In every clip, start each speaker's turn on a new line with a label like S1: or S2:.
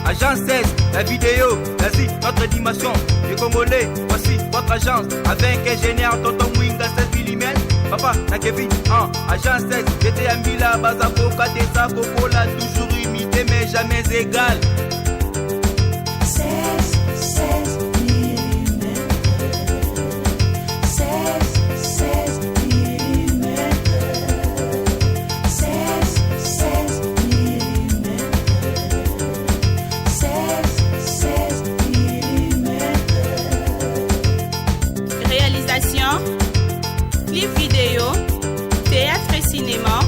S1: Agence 16, la vidéo, vas-y, notre animation. Les Congolais, voici votre agence. Avec ingénieur Tonton Mwinga 16 mm. Papa, na Kevin, Agence 16, j'étais à Mila, Bazako, Kadesa, Kokola, toujours imité mais jamais égal.
S2: 16 mm. 16 mm. 16 mm. 16 mm.
S3: Réalisation, clip vidéo, théâtre et cinéma,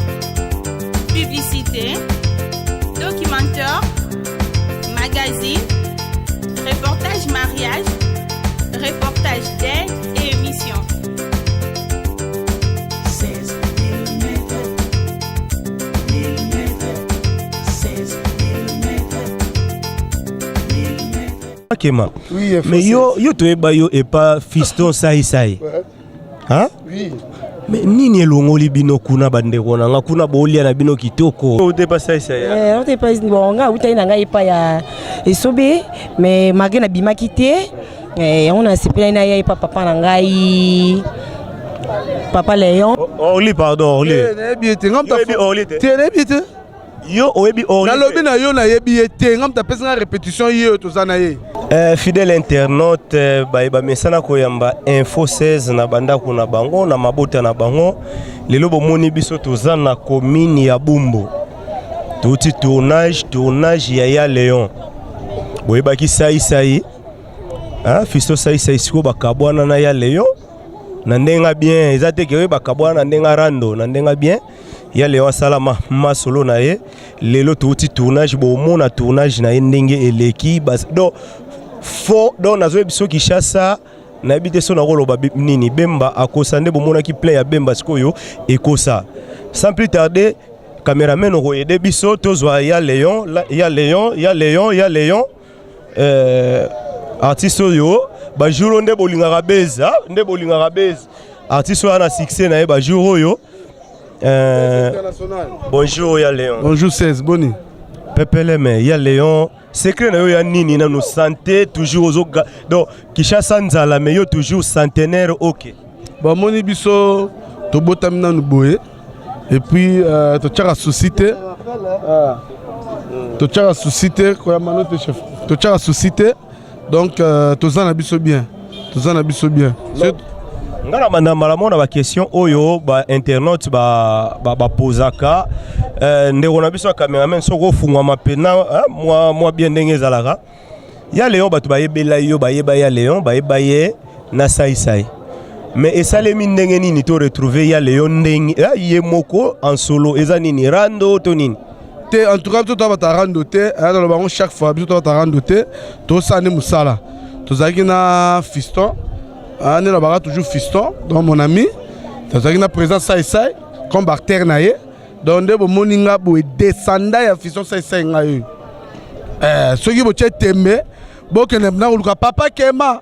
S3: publicité, documentaire, magazine, reportage mariage, reportage d'aide et émission.
S2: 16 mm. 16 mm.
S4: Kema.
S5: Oui,
S4: mais yo toyeba yo et pas fiston sai.
S5: Ouais.
S4: Hein?
S5: Oui.
S4: Mais nini elongoli bino kuna bandeko nanga kuna bolia na bino kitoko. O te pas sai.
S6: On te pas bonga utai na ngai pa ya esobe mais malgré na bima kité on a sepela na ya papa na ngai papa Léon.
S4: Orli pardon, Orli. Yo oyebi Orli.
S5: Nalobi na yo na yebi ete ngam ta pesa répétition yo to zana ye.
S4: Fidèle internaute ba mesana koyamba info 16 na banda kuna bango na mabota na bango lelo bomoni biso toza na commune ya Bumbo. Touti tournage ya Léon. Boyebaki sai fisto sai siko bakabwana na ya Léon na ndenga bien ezate ke bakabwana na ndenga rando na ndenga bien ya Léon salama masolo na ye lelo touti tournage bomona tournage na ndenge eleki bas do fo do nazo biso Kishasa na ebite so na koloba nini Bemba akosa nde bomona ki plein ya Bemba sikoyo ekosa sans plus tarder cameraman oko yede biso tozwa ya Léon artiste yo ba jour nde bolingaka beza artiste ana succès na ye ba jour yo bonjour ya Léon.
S5: Bonjour 16 boni.
S4: Pepele mais ya Léon secret na yo ya nini na nous santé toujours aux donc Kishasa nzala mais yo toujours centenaire OK.
S5: Ba moni biso to botamina nu boye et puis to tchaka société ko ya manote chef to tchaka société donc to zana biso bien
S4: ngana banda malamona ba question oyo ba internaute ba posaka ndeko na biso cameraman soko fungwa mapena moi bien ndenge zalaka ya Léon batu ba yebela yo ba yeba ya Léon ba yeba ye na sai mais esalemi ndenge nini to retrouver ya Léon ndenge ye moko en solo eza nini rando to nini
S5: te en tout cas to ta rando te dans le bango chaque fois biso to ta rando te to sane musala to zaki na fiston ne la baga toujours fiston donc mon ami to zaki na présence sai comme bactère na ye donc nde bo moninga bo descenda ya fiston sai nga yo soki bo che tembe bo kene na luka papa kema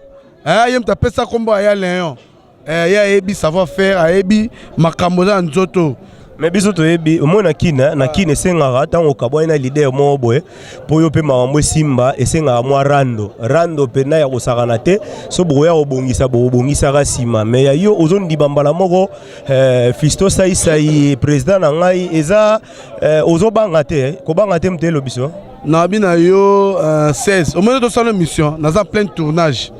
S5: yem ta pesa kombo ya Léon ya ebi savoir faire ebi makambo za nzoto.
S4: Mais biso to yebi omona na kina sengaka tango kabwa na leader mo boye po yo pe makambo simba esenga mwa rando pe na ya kosakana te so boya obongisa ka sima mais ya yo ozondi bambala moko fisto sai président na ngai eza ozobanga te ko banga te mtelo biso
S5: na bina yo 16 omona to sala mission na za plein tournage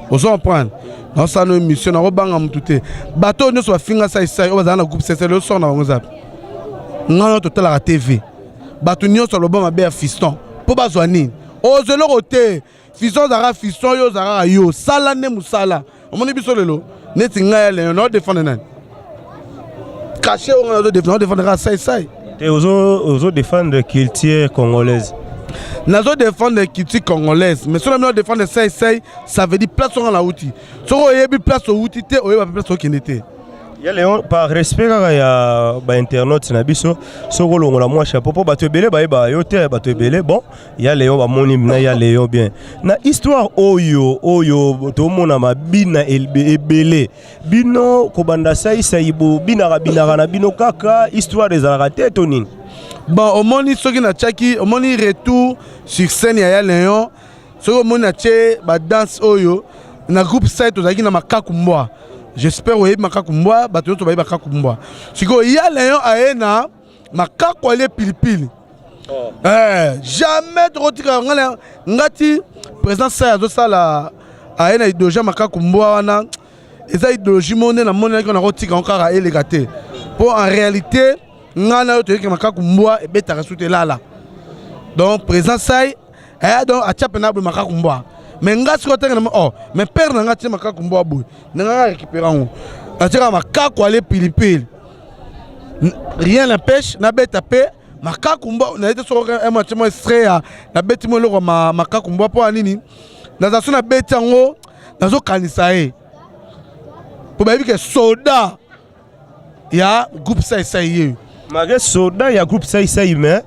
S5: ozo prendre na sala mission na robanga mutute bato nyo so finga sai o bazana groupe 16 le son na bango zap ngano total la TV bato nyo so loba mabe ya fiston po bazwa nini ozelo kote fiston zara fiston yo zara yo sala ne musala omoni biso lelo neti nga le no défendre nan caché on a défendre sai
S4: te ozo défendre culture congolaise.
S5: Nazo défendre la culture congolaise, mais si on a défendre ça veut dire place on a outil. Si on a place au outil, on a place au kinete.
S4: Ya Léon, par respect ya ba internaute na biso soko longola moi chapeau po bato ebele ba yote bato ebele bon ya Léon ba moni na ya Léon bien na histoire oyo to mona mabina ebele bino ko banda sai bo bina na bino kaka histoire des arrêtés to nini
S5: bon au moni soki na chaki au moni retour sur scène ya Léon soko au moni na che ba danse oyo na groupe site ozaki na makakumbwa. J'espère que makakumbwa bato to ba makakumbwa. Siko ya Léon aena makakwale pilipili. Jamais trotika ngati président ça zo sala aena idéologie makakumbwa wana eza idéologie monde na monde na rotika encore élégaté. Pour en réalité ngana yo to yeke makakumbwa e betaka soute lala. Donc président ça donc a chapena bu makakumbwa. Mais ngasi ko tengena mais père na ngati makakumbwa boy nga récupérer on atira makako ale pilipili rien n'empêche na beta pe makakumbwa na été sur un match moi extrait na beti mo loko makakumbwa po anini na zaso na beti ngo nazo kanisa e po ba que soda ya groupe ça yé
S4: malgré soda ya groupe ça mais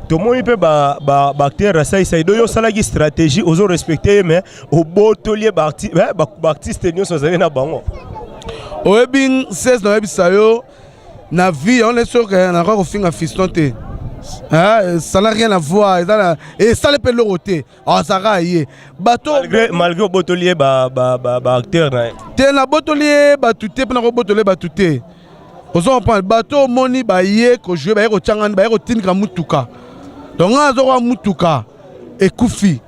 S4: tout le monde peut bactéries ça doit salagi stratégie aux respecter mais au botolier baptiste nous sommes na bango
S5: au bin 16 na bisayo na vie on est sûr que na ko finga fistonté ça n'a rien à voir et ça le peut le roter ça va y bateau
S4: malgré au botolier bactéries na
S5: te na botolier batuté na ko botolier batuté on prend bateau moni ba yé ko jouer ba ko tchangani ba ko tinka mutuka. Donc on a un mutuka et koufi.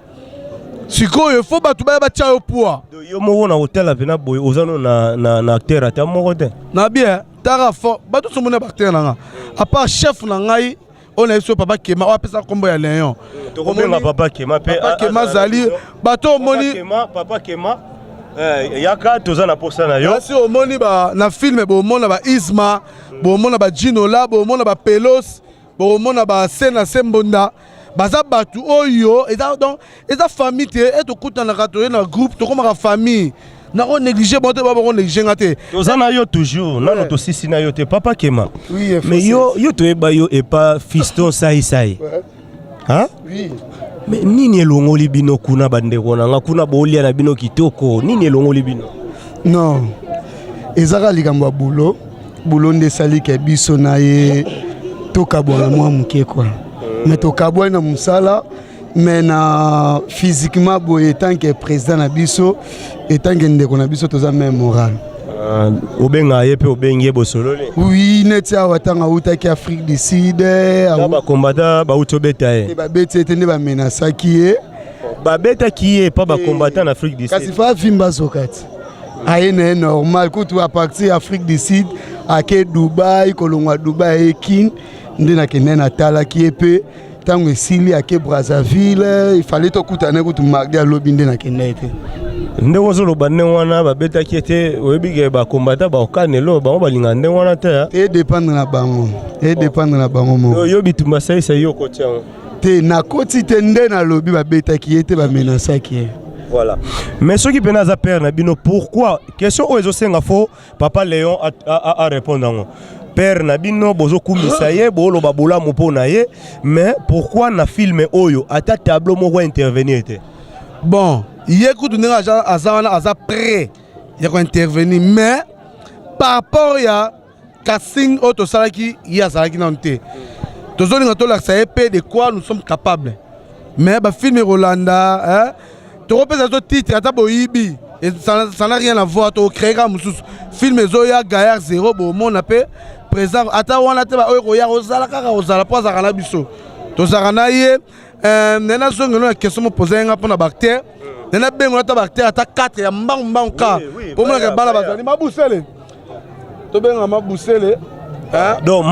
S5: Siko il faut battre ba tia au poids.
S4: Yo mo na hôtel avena boy ozano na acteur ata mo kote.
S5: Na bien, tara fo bato so mona acteur na nga. À part chef na ngai on a so papa Kema o apesa kombo ya Léon.
S4: To kombo papa Kema pe
S5: papa Kema zali bato moni
S4: papa Kema yaka tozana posa na yo.
S5: Si o moni ba na film bo mona ba Isma, bo mona ba Ginola, bo mona ba Pelos. Bon mon aba sena sembonda baza batu oyo eza donc eza famille te et to kutana kato na groupe to comme famille na ko négliger bon te ba ko négliger ngate
S4: tozana yo toujours na to sisi na yo te papa Kema
S5: oui
S4: mais yo to eba yo et pas fiston sai hein
S5: oui
S4: mais nini elongoli bino kuna bandeko na nga kuna bolia na bino kitoko nini elongoli bino
S7: non ezaka likambo boulot nde sali ke biso na ye tokabwana mwa muke quoi mais tokabwana musala mais na physiquement boye tant que président na biso et tant que ndeko na biso toza même moral
S4: obenga ye pe obenge bosolole
S7: oui neti awatanga utaki Afrique du Sud
S4: ba combattant ba utobeta ye
S7: ba beti etende ba menasaki ye
S4: ba beta ki ye pas ba combattant en Afrique du Sud
S7: kasi fa vimba sokati aine normal kutu à partir Afrique du Sud ake Dubai kolongwa Dubai king ndina kenena tala ki epe tango esili ake Brazzaville il fallait to kutana kutu magdi alobi ndena kenete
S4: nde wozolo banne wana ba beta ki ete oyebike ba combattant ba okanelo ba balinga nde wana te
S7: et dépendre na bango mo
S4: yo bitumba sai yo kotia
S7: te na koti te nde na lobi ba beta ki ete ba menasaki.
S4: Voilà. Mais ceux qui peuvent père na bino pourquoi question ozo senga fo papa Léon a répondre père na bino bozo kumisa ye bolo babula mopo na ye mais pourquoi na film oyo ata tableau moko intervenir te
S5: bon yekutu ndenge aza prêt ya ko intervenir mais par rapport ya casting auto salaki ya salaki na nte tozoni ngato la ça épée de quoi nous sommes capables mais ba film Rolanda hein tu repères ce titre ata boyibi et ça n'a rien à voir to créer comme film Zoya Gaillard 0 bo mon appel présent ata wana te ba oyo ya ozala kaka ozala po za kana biso to za kana ye nena zongo na question mo poser nga pona bactère nena bengo ta bactère ata 4 ya mbang ka po mo ka bala bazali mabusele to benga mabusele
S4: donc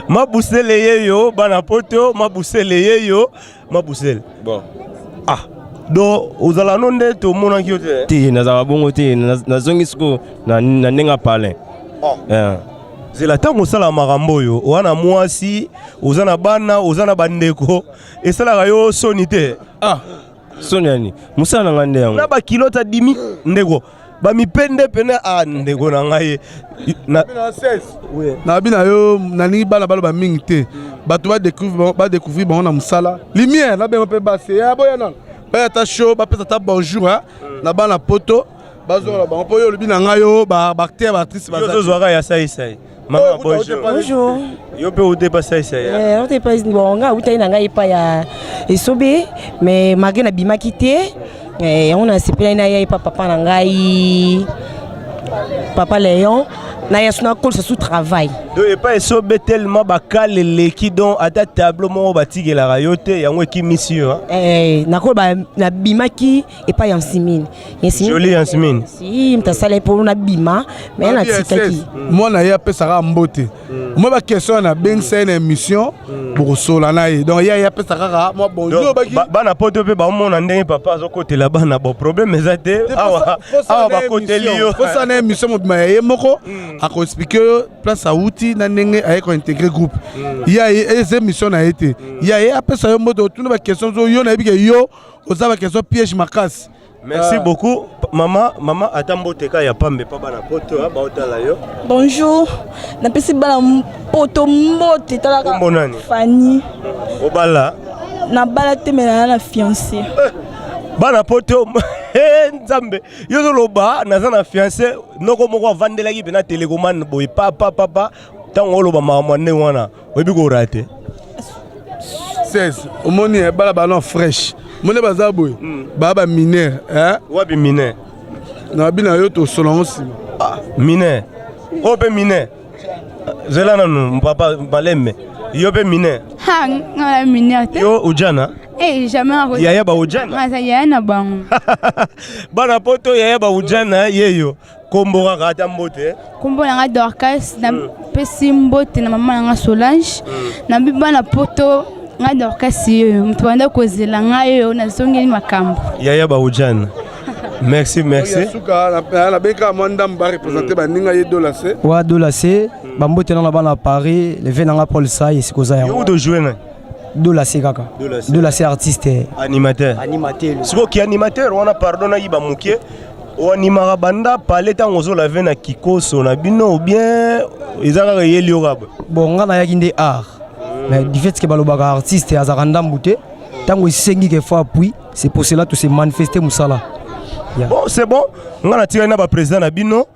S4: mabusele yeyo bana poto mabusele yeyo mabusele bon donc ozala nonde to mona kiote
S8: ti nazala bongo te nazongi siko na nenga palin
S4: zela tango sala makambo yo wana mwasi ozana bana ozana bandeko esala yo soni te
S8: soni ani musala ngande yango
S4: na ba kilota dimi ndeko bamipende pene ndeko na ngai
S5: na bina yo naningi bana baloba mingi te bato badécouvrir bango na mosala lumière na bengo mpe base ya boya nano baya ta show bapesa ta bonjour na bana poto bazongola bango mpo yo olobi na ngai yo baacteur baactrice
S4: bazozwaka ya saisai mama bonjour yo mpe ute pa saisai
S6: ote pa bon nga utai na ngai epai ya esobe mais malgré nabimaki te yango nasepelai na ye epai papa na ngai papa Léon na yasu na kolisa sous travail
S4: donc epai esobe tellement bakaleleki donc ata tableau moko batikelaka yo te yango ekimisi yo
S6: nakoloba nabimaki epai ya nsimini
S4: joli ya nsimini
S6: si mtasala mpo nabima me natikaki
S5: mwana ye apesaka mbote moi baquestion na bengisa ye na émission bokosola na ye donc ye apesa kaka mwa bonjour
S4: bana poto mpe baomona ndenge papa azokotela bana bo problème eza te awa bakoteli yo
S5: fosa na émission mobima ya ye moko akoexplike yo place awuti na ndenge aye kointegre groupe ye eza émission na ye te ye apesa yo mbote otuna baquestion so yo nayebi ke yo oza baquestion piège makasi.
S4: Merci beaucoup. Maman, attends, tu as pambe pas bana poto, baotala yo.
S9: Bonjour. Na pesi bala poto mbote talaka. Fanny.
S4: Obala.
S9: Na bala te mena na fiancé.
S4: Bana poto nzambe. Yo loba na za na fiancé, noko moko vandela ki bena télécommande boy papa. Tango loba mama ne wana. Webi ko raté.
S5: 16. Omoni bala ballon fraîche. Mone bazaboy baba mineur
S4: wabi mineur
S5: na bina yo to solongo sima
S4: mineur ope mineur zela nanu papa baleme yo pe mineur
S9: ngala mineur te
S4: yo ujana
S9: jamais
S4: yaya ba ujana
S9: yaya na bango
S4: bana poto yaya ba ujana yeyo kombo kaka mbote
S9: kombo nga Dorcas na pesi mbote na mama nga Solange na bibana poto nga Dorcas yo mtwanda kozela ngayo na zongeli makambo
S4: yaya ba ujana merci
S5: suka na beka mwanda mba représenter baninga ye dolacé
S10: wa dolacé bambote na bana Paris le vent nga Paul Sai sikoza ya
S4: yo do jouer na
S10: dolacé kaka dolacé artiste
S4: animateur siko ki animateur wana pardon yiba mukie oanimaka banda pale tango ozola ve na kikoso na bino ou bien ezaka yeli okaba
S10: bon nga na yaki nde art mais du fait que balobaka artiste azaka ndambu te tango esengi ke fois appui c'est pour cela tout se manifester musala
S4: bon c'est bon nga na tika na ba président na bino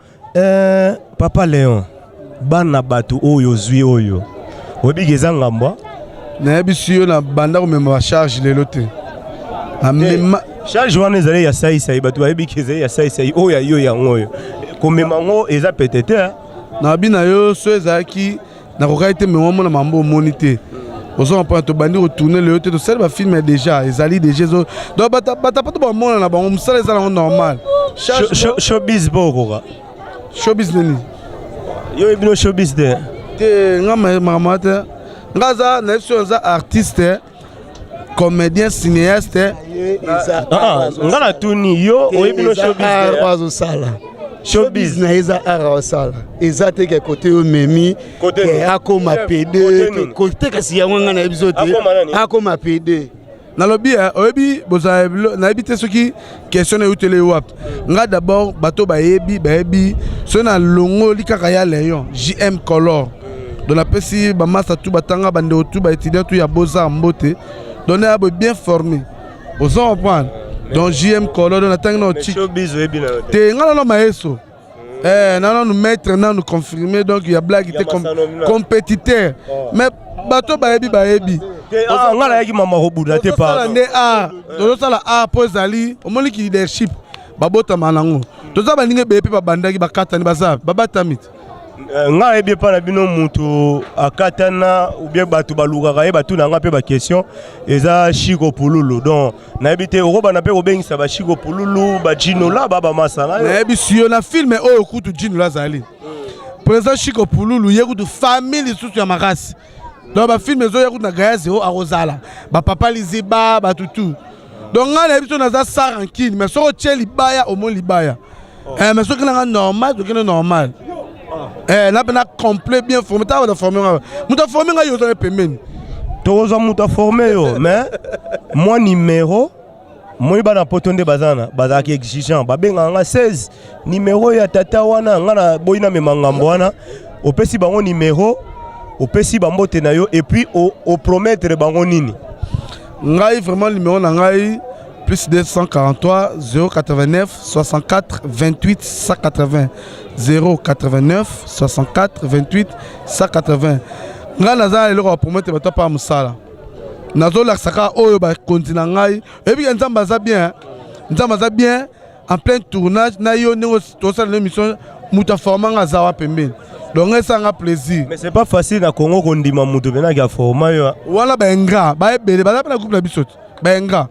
S4: papa Léon bana batu oyo zwi oyo obigeza ngamba
S5: na bisu yo na banda ko mema charge lelo te amema
S4: charge wana ezali ya saisai batu bayebikeza ya saisai oyo yo yango oyo komema ngo eza petete
S5: na bina yo so ezaki na kokaite me mona mambo omoni te ozo mpa to bandi retourner le te to sel ba film déjà ezali déjà zo donc bata pato ba mona na bango musala ezala normal
S4: showbiz boko
S5: showbiz nini
S4: yo ebino showbiz de
S5: te ngama mamata ngaza na so za artiste comédien cinéaste
S4: ngana tuni yo oyebino showbiz
S7: wazo sala
S4: showbiz
S7: na eza ara osala eza te ke côté o memi ke akoma PD côté kasi yango ngana ebizo te akoma PD
S5: na lobby oyebi boza na ebité soki question e utele wap nga d'abord bato bayebi so na longo likaka ya Léon JM Color dans la pesi ba massa tout batanga bande tout ba étudiant tout ya boza mbote donné à bien formé aux comprendre donc JM Color dans la tang no chic te ngala no maeso non nous mettre nous confirmer donc il y a blague était compétiteur mais bato bayebi
S4: ngala yaki mama robuda te pa
S5: to sala pozali omoni ki leadership babota manango to za baninge bepe babandaki bakatani baza babatamit
S4: nga ebi pa na bino mutu akatana ou bien batu balukaka ye batu na nga pe ba question eza Chico Pululu donc na ebite okoba na pe kobengisa ba Chico Pululu ba Jino la baba masala
S5: na ebi sio na film oyo kutu Jino la zali président Chico Pululu ye kutu famille susu ya makasi donc ba film ezo ye kutu na gaze o arozala ba papa liziba ba tutu donc nga na ebi so na za sarankine mais so tcheli baya au mon libaya mais so kila normal to kila normal là ben complet bien formé ta va former muta formé nga yo zo pemeni
S4: tozo muta formé yo mais moi numéro moi bana poto nde bazana bazaki exigeant babenga nga 16 numéro ya tata wana nga na boyina memangambo wana opesi bango numéro opesi bambote na yo et puis au promettre bango nini
S5: ngai vraiment numéro na ngai plus 243 089 64 28 180 089 64 28 180 nga naza eloko bapromettre bato pa mosala nazolakisaka oyo bakonzi na ngai ebi nzambe aza bien en plein tournage na yo ndenge tosala émission mutu aformanga aza wa pembeni donc esanga plaisir
S4: mais c'est pas facile na Congo kondima mutu benaki aforma yo
S5: wana baingra baebele baza mpe na groupe na biso baingra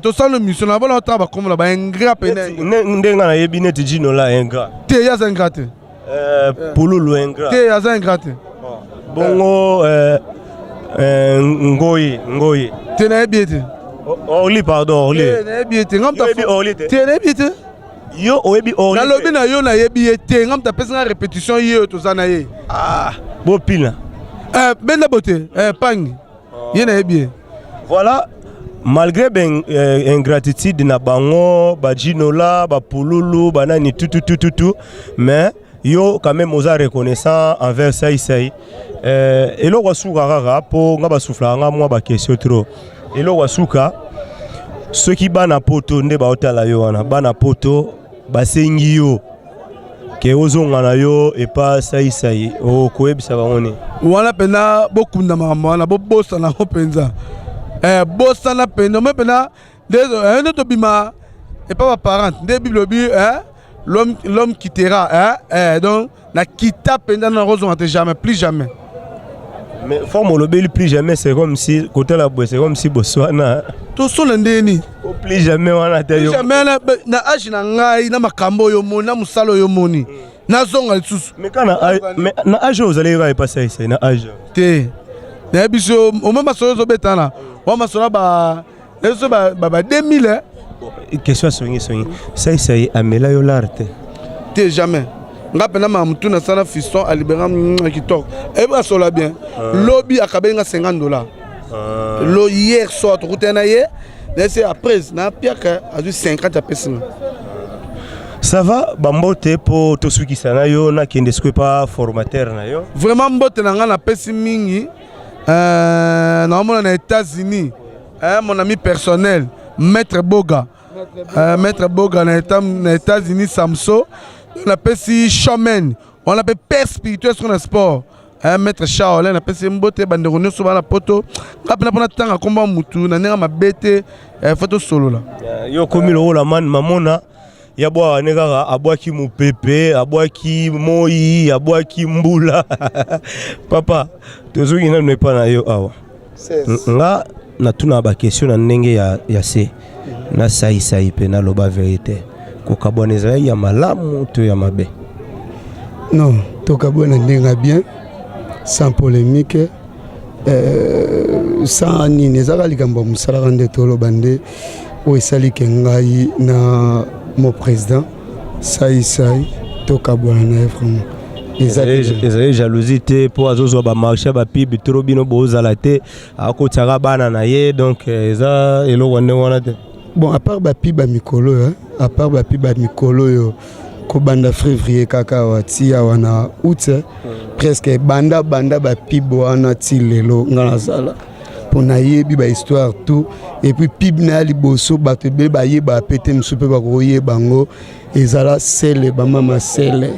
S5: tosala émission na bona otala bakombola baingra pene
S4: nde nga nayebi neti jino la ingra
S5: te yaza ingra te
S4: pululu ingra
S5: te yaza ingra te
S4: bongo ngoyi
S5: te nayebi ete
S4: orli pardon orli
S5: nayebi ete te nayebi ete
S4: yo oyebi orli
S5: nalobi na yo nayebi ete nga mutu apesi nga répétition ye oyo toza na ye
S4: bopila
S5: benda bote pangi ye nayebi ye
S4: voilà malgré ingratitude na bango bajinola bapululu banani tututututu mais yo quand même oza reconnaissant envers Saï eloko asuka kaka mpo nga basuflaka nga mwa bakestion trop eloko asuka soki bana poto nde baotala yo wana bana poto basengi yo ke ozonga na yo epa Saï okoyebisa bango ni
S5: wana mpena bokunda makambo wana bobosana ngo mpenza bosana mpenza me mpena nde tobima epa baparente nde bible obi l'homme quittera donc na kita penda na rozonga te jamais plus jamais
S4: mais forme le plus jamais c'est comme si côté la boue c'est comme si boswana
S5: to sona ndeni
S4: plus jamais wana te yo
S5: jamais na âge na ngai na makambo yo moni na musalo yo moni na zonga lisusu
S4: mais kana na âge vous allez va passer ça na âge
S5: te na biso au même masolo zo betana wa masolo ba 2000
S4: question soigné Saï amela yo l'arte
S5: te jamais nga pena mamutu na sana fiston a libéra kitoko e ba sola bien lobby akabenga $50 lo hier soir to kutena ye laissé après na piaka a 50 personnes
S4: ça va bambote po to suki sana yo na kende skwe pa formateur na yo
S5: vraiment mbote na nga na pesi mingi na mona na États-Unis mon ami personnel Maître Boga na États-Unis Samso on appelle si showman on appelle père spirituel sur le sport Maître Shaolin on appelle si mbote bandeko nyonso bana poto kapena pona tanga komba mutu na nenga mabete photo solo la
S4: yo komi lo la man mamona ya bwa nekaka abwaki mupepe abwaki moyi abwaki mbula papa tozoki na ne pa na yo awa nga na tuna ba question na ndenge ya se na Saï pe na loba vérité kokaboneza ya malamu to ya mabe
S7: non tokabona ndenge bien sans polémique sans nini ezaka likambo musala nde toloba nde o esali ke ngai na mon président Saï tokabona na vraiment
S4: ezali jalousie te po azozwa bamarché bapibe tro bino bozala te akotiaka bana na ye donc eza eloko ndenge wana te
S7: bon à part bapiba mikolo yo kobanda février kaka watia wana août presque banda bapibo wana ti lelo nga nazala pona yebi ba histoire tout et puis pib na liboso bato be ba yeba pété msupe ba koye bango ezala sele ba mama sele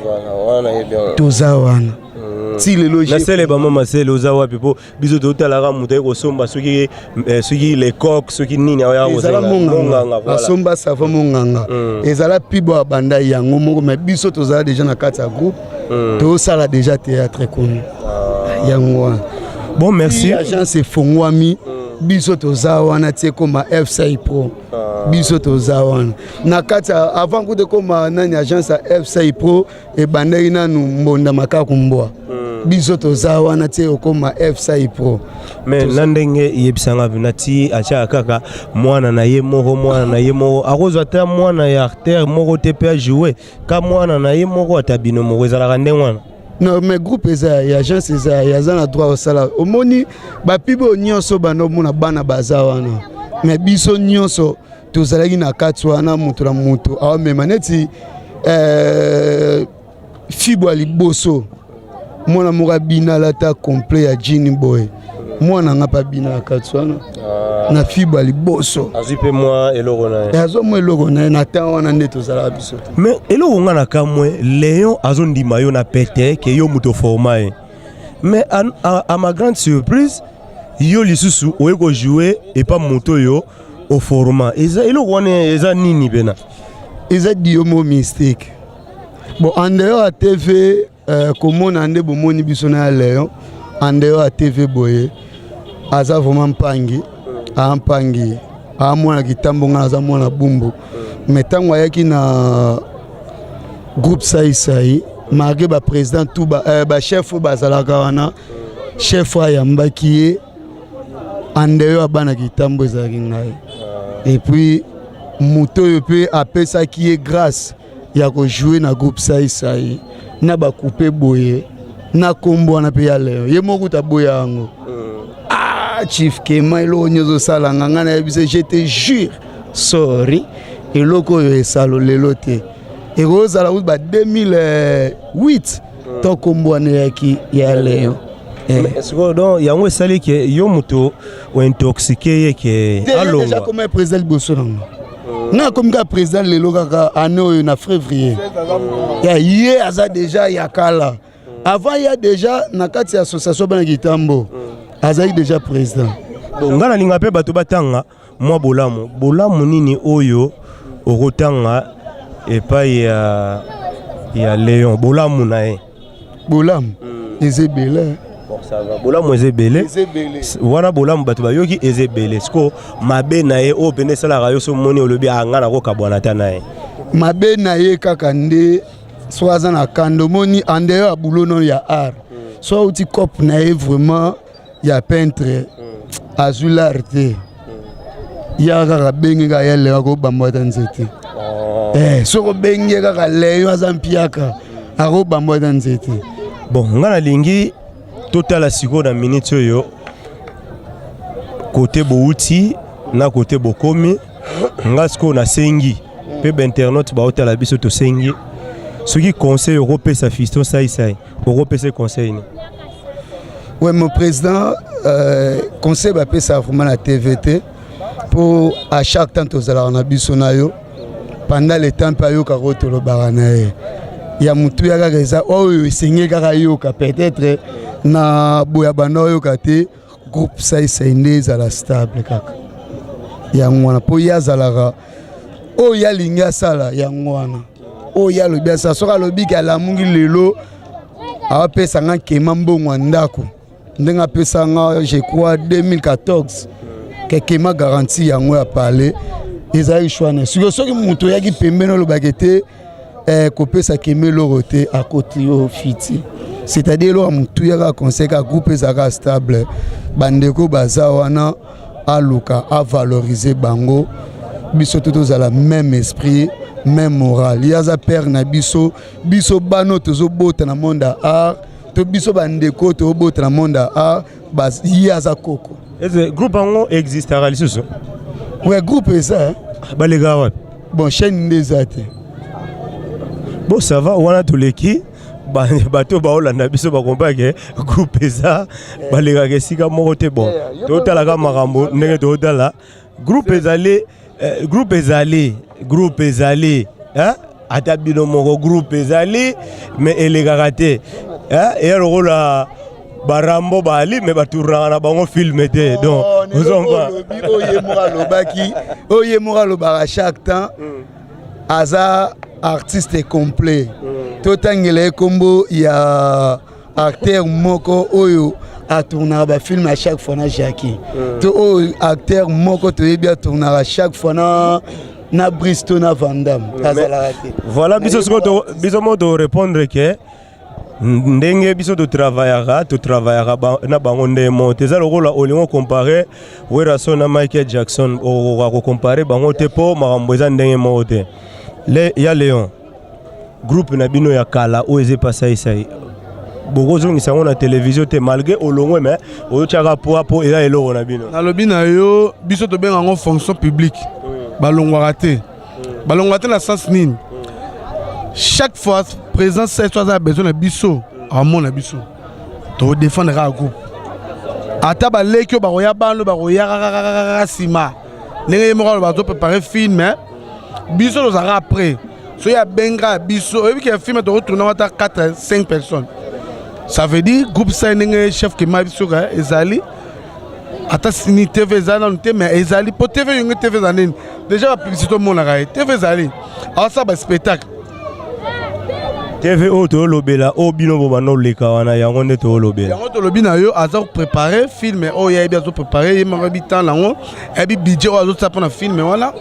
S7: toza wana ti lelo
S4: na sele ba mama sele ozawa pipo biso to talaka mutai ko somba soki les coques soki nini ya
S7: ezala monganga asomba sava monganga ezala pibo banda yango moko mais biso toza déjà na kati ya groupe to sala déjà théâtre connu yango
S4: bon merci
S7: agence fongwami biso toza wana tie koma FCI Pro biso toza wana na kati avant que de koma nani agence FCI Pro e bandai nanu mbonda makaku mbwa biso toza wana tie koma FCI Pro
S4: mais nandenge yebisanga binati acha kaka mwana na ye moko akozwa ta mwana ya artère moko te pe jouer ka mwana na ye moko atabino moko ezala ndenge wana
S7: non mais groupe eza ya agence eza ya zana droit au sala omoni ba pibo nyonso bano mona bana baza wana mais biso nyonso tozalaki na kati wana moto na moto awamema neti fibo ya liboso mwana moko abina alata complet ya jini boy mwana nga pa bina na kati wana na fibo ya liboso
S4: azwi mpe mwa eloko na ye
S7: azwa mwa eloko na ye na ntan wana nde tozalaka biso te
S4: me eloko nga na kamwe Léon azondima yo na pete ke yo moto forma ye mais à ma grande surprise yo lisusu oye kojoue epa moto yo au format eloko wana eza nini pena
S7: eza diomo mistake bon en dehors ya TV komona nde bomoni biso na ya Léon en dehors ya TV boye aza vraiment mpangi amwana kitambo nga aza mwana bumbu mais ntango ayaki na groupe saisai marqué ba président tout ba chef bazalaka wana chef ayambaki ye en dehors ya bana kitambo ezalaki ngai et puis moto oyo mpe apesaki ye grâce ya kojouer na groupe saisai na bakupe boye na kombo wana mpe ya Léon ye moko taboya yango chief kema eloko nyonso osalanga ngai nayebise je te jure sorry eloko oyo esalo lelo te ekozala kuti ba 2008 to kombo wana eyaki ya Léon
S4: sikoyo donc yango esali ke yo moto ointoxike ye ke alongwa
S7: déjà comme président liboso nango nga komi kaka président lelo kaka année oyo na février ye aza déjà ya kala avant ya déjà na kati ya association bana kitambo azali déjà président
S4: bon nga nalinga mpe bato batanga mwa bolamu nini oyo okotanga epai ya Léon bolamu na ye
S7: bolamu eza ebele
S4: bolamu eza ebele wana bolamu bato bayoki eza ebele siko mabe na ye oyo pene esalaka yo so moni olobi anga nakokabwana ata na ye
S7: mabe na ye kaka nde so aza na kando moni en dehors ya bulono ya art so auti cope na ye vraiment ya peintre azwi l'art te ya kaka bengi kaka ya Léon akobamba ata nzete soko bengi kaka Léon aza mpiaka akobamba ata nzete
S4: bon nga nalingi totala sikoyo na minute oyo kote bouti na kote bokomi nga sikoyo nasengi mpe bainternaute baotala biso tosengi soki conseil okopesa Fiston Saisai okopesa conseil ni
S7: ouais mon président conseil bapesa vraiment la TVT pour à chaque temps tozala na biso na yo pendant le temps pa yo ka rotolo barana ye ya mutu ya kaka eza oyo esengi kaka yoka peut-être na boya bana oyo kate groupe Saisai nde ezala stable kaka yango wana po yazalaka oyo yalingi asala yango wana oyo yalobi asala soki alobi ke alamungi lelo awapesanga nkema mbongo ya ndako ndenge apesanga je crois 2014 kekema garanti yango ya pale ezali shwane soki moto oyaki pembeni olobaki te kopesa keme eloko te akoti yo fiti c'est-à-dire eloko motu yaka conseil ka groupe ezalaka stable bandeko baza wana aluka avalorize bango biso to tozala même esprit même moral yaza père na biso bano tozobota na monde ya art to biso bandeko tozobota na monde ya art yaza koko
S4: eze groupe yango existera lisusu
S7: ouais groupe eza
S4: balega wapi
S7: bon chaîne nde eza te
S4: bon ça va wana toleki bato baolanda biso bakompake groupe eza balekaka esika moko te bon totalaka makambo ndenge totala groupe ezali ata bino moko groupe ezali mais elekaka te eya lokola barambo bali mais batournaka na bango filme te donc
S7: oye moko alobaka chaque temps aza artiste complet totangela ye kombo ya acteur moko oyo atournaka bafilme à chaque fois na Jackie to oyo acteur moko toyebi atournaka chaque fois na Bristo na Van Damme azalaka te
S4: voilà biso mo to répondre ke ndenge biso totravaillaka na bango ndemo teza lokola olingo compare Werason na Michael Jackson okokompare bango te mpo makambo eza ndenge moko te ya Léon groupe na bino ya kala oyo eze pa Saisai bokozongisa yango na télévision te malgré olongwe mais oyotiaka po eza eloko na bino
S5: nalobi na yo biso tobenga yango fonction publique balongwaka te balongwaka te na sens nini chaque fois présence cette fois a besoin de biso amona biso to défendre ka groupe ata baleki bakoya bano bakoya sima ndenge moko bazo préparer film biso tozaka après so ya benga biso oyebi ke film to retourner ata 4-5 personnes ça veut dire groupe ça ndenge chef ke ma biso ka ezali ata ni TV ezali na te mais ezali po TV yonge TV zanene déjà la publicité mona ka TV ezali alors ça ba spectacle
S4: TV to lobela o bino bo bano leka wana yango ne to lobela
S5: yango to lobina yo aza préparer film o ya bi azo préparer yema bi temps lango e bi budget o azo tapa na film wana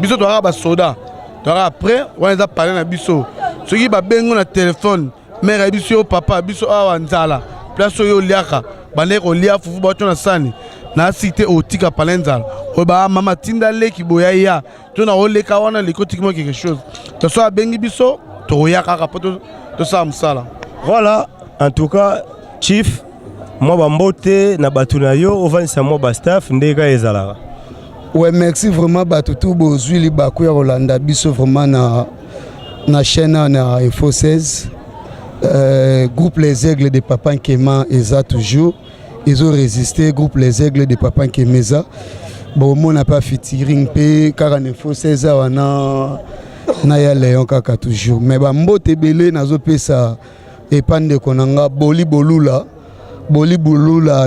S5: biso to ba soda to après wana za parler na biso soki ba bengo na téléphone mère biso papa biso awa nzala place yo liaka bale ko lia fufu ba to na sani na cité otika palenzala o ba mama tinda leki boya ya to na o leka wana likotikimo quelque chose to so bengi biso.
S4: Voilà, en tout cas, Chief, moi bambote na batuna yo ovanisa moi ba staff ndeka ezala.
S7: Ouais, merci vraiment batutu bozuli baku ya Rolanda biso vraiment na chaîne na Info 16. Groupe Les Aigles de Papa Nkema eza toujours. Ils ont résisté groupe Les Aigles de Papa Nkemeza. Bon, on n'a pas featuring pe car en Info 16 wana Naya Léon kaka toujours mais ba mbote belé nazo pesa epande konanga boli bolula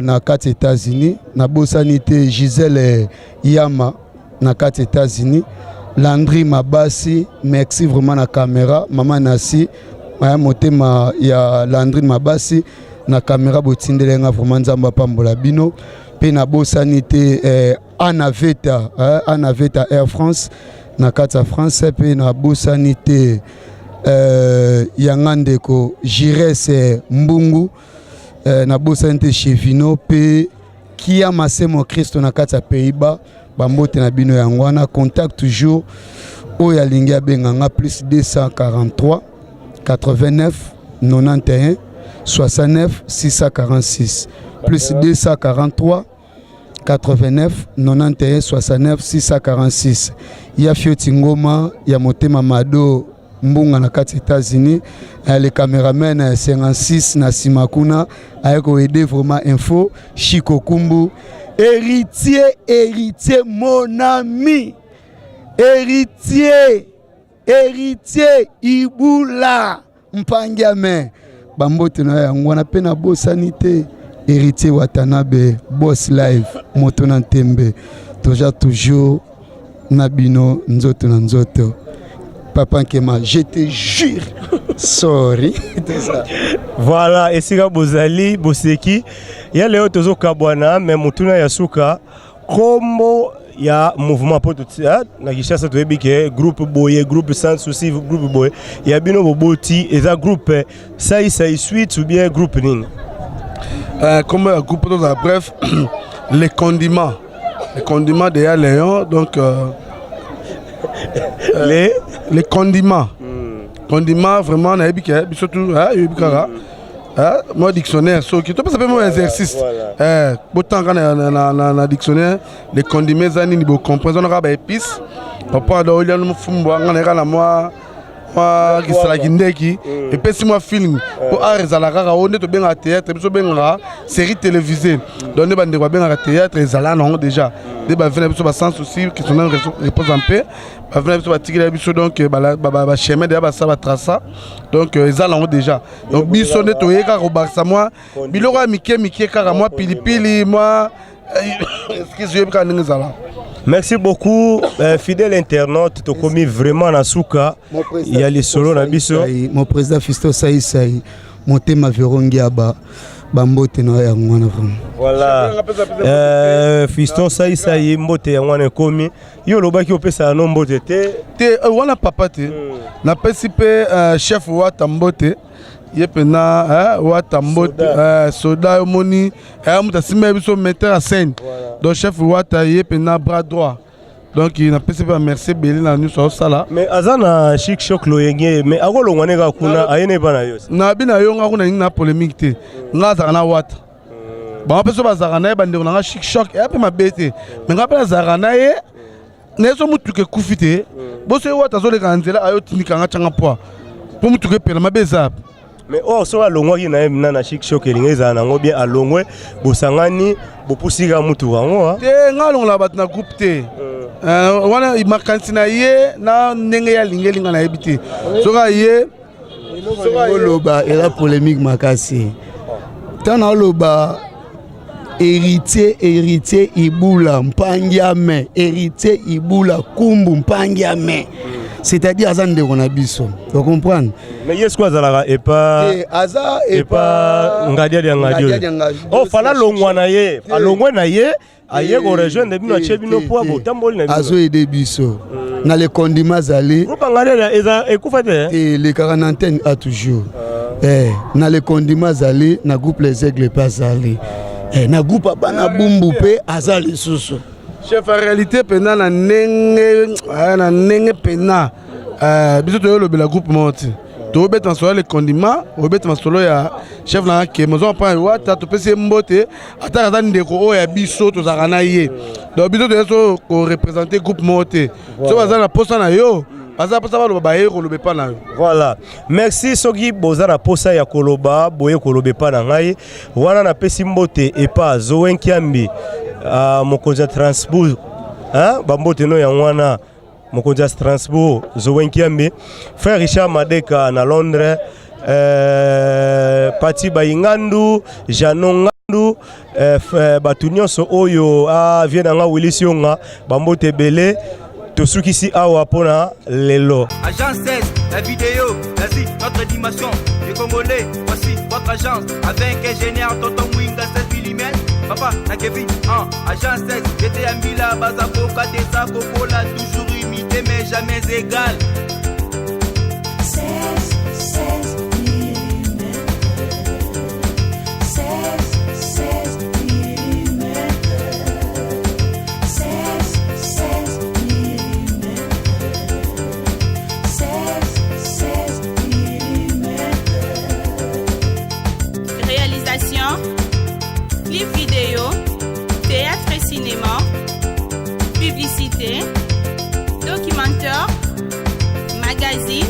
S7: na 4 États-Unis na bosanité Gisèle Yama na 4 États-Unis Landry Mabasi merci vraiment na caméra maman Nasi maya motema ya Landry Mabasi na caméra botindelenga vraiment nzamba pambola bino pe na bosanité Anaveta Air France na kata France pe na bosanité yangandeko Jires Mbungu na bosanité Chevino pe kia masemo Christo na kata Pays-Bas bambote na bino yangwana contact toujours oya lingia benganga plus 243 89 91 69 646 plus 243 89 91 69 646 ya Fioti Ngoma ya Motema Mado Mbunga na kati États-Unis les caméramen 56 na Simakuna ayeko aider vraiment info Chico Kumbu héritier mon ami héritier Ibula Mpangiame bambote na yango na pena bosanité héritier Watanabe boss live moto na Ntembe toja toujours nabino nzoto na nzoto Papa Nkema je te jure sorry
S4: voilà esika bozali boseki ya leo tozo kabwana mais mutuna ya suka kombo ya mouvement pototia na Kishasa toyebi ke groupe boye groupe sans souci groupe boye ya bino boboti eza groupe sai suite ou bien groupe nini
S5: comme un groupe bref les condiments de Ya Léon donc les condiments condiments vraiment na ebike surtout ebikara moi dictionnaire so qui to ça fait mon exercice autant na dictionnaire les condiments zani ni bo comprendre on a ba épices papa do ile no fumbo ngana na moi qui sera kindeki et puis si moi film pour arrêter kaka on est to benga théâtre biso benga série télévisée donc ne bande ko benga théâtre ezala non déjà de ba venir biso ba sans souci qui sont repose en paix ba venir biso ba tikila biso donc ba chemin de ba ça ba traça donc ezala non déjà donc biso ne to yeka ko baksa moi biloko mike kaka moi pilipili moi excusez-moi quand ngezala.
S4: Merci beaucoup, fidèle internaute. Tu as commis vraiment na souka. Il y a les solos na biso.
S7: Mon président Fisto Saïsaï, mon thème Vérongiaba, Bambote na yangwana vraiment.
S4: Voilà. Fiston Saïsaï, Mbote yangwana komi. Yo lobaki opesa no Mbote te
S5: wana papa te. Na pesipe chef wa Tambote. Yepena wata mbote soda moni muta simé biso metteur à scène donc chef wata yepena bras droit donc il n'a pas merci belé na nous so sala
S4: mais azana chic choc loyenge mais akolo ngwane ka kuna ayene bana yos
S5: na bina yo ngakuna na polémique te ngaza na wata ba peso bazaka na bande na chic choc et pe mabete mais ngapela zaka na ye neso mutuke kufite boso wata zo le kanzela ayo tinikanga changa poa po mutuke pela mabeza.
S4: Mais oh so alongwaki na yemna na chic show kelingeza nango bien alongwe bosangani bopusika mutu wango
S5: te ngalong la bat na groupe te wana makansi na ye na ndenge ya lingelinga na yebite soka ye
S7: loba et la polémique makasi tana loba héritier ibula mpangiame héritier ibula kumbu mpangiame c'est-à-dire azan de konabiso vous comprenez
S4: mais yes quoi zalaka et pas ngadia de ngadio oh fala longwa na ye alongwa na ye aye ko rejoindre bino chebino po botamboli na
S7: azo aider biso na les condiments zali
S4: groupe ngadia eza ekufate
S7: et les 40 a toujours na les condiments zali na groupe les aigles pas zali na groupe bana bumbu pe azali susu
S5: chef en réalité pena na nenge pena biso to le bela groupe monte to bet en solo les condiments o bet en solo ya chef na ke mozo pa wata to pese mbote ata ata ndeko o ya biso to zakana ye donc biso to so ko représenter groupe monte so bazana posa na yo
S4: voilà merci soki bozara posa ya koloba boye kolobe pa na ngai wana na pesi mbote epa Zowenkiambi mokonza Transbourg bambote no ya wana mokonza Transbourg Zowenkiambi frère Richard Madeka na Londres Pati Bayingandu Janon Ngandu batu nyonso oyo vie na nga Willisionga bambote belé Tosukisi awa pona lelo.
S1: Agence 16, la vidéo, vas-y, notre dimension. Les Congolais, voici votre agence. Avec ingénieur Tonton Mwinga 7 mm. Papa, na Kevin, agence 16, j'étais à Mila, Bazako, Kadesa, Kokola, toujours imité mais jamais égal.
S2: 16 mm. 16 mm. 16
S3: Réalisation, clip vidéo, théâtre et cinéma, publicité, documentaire, magazine.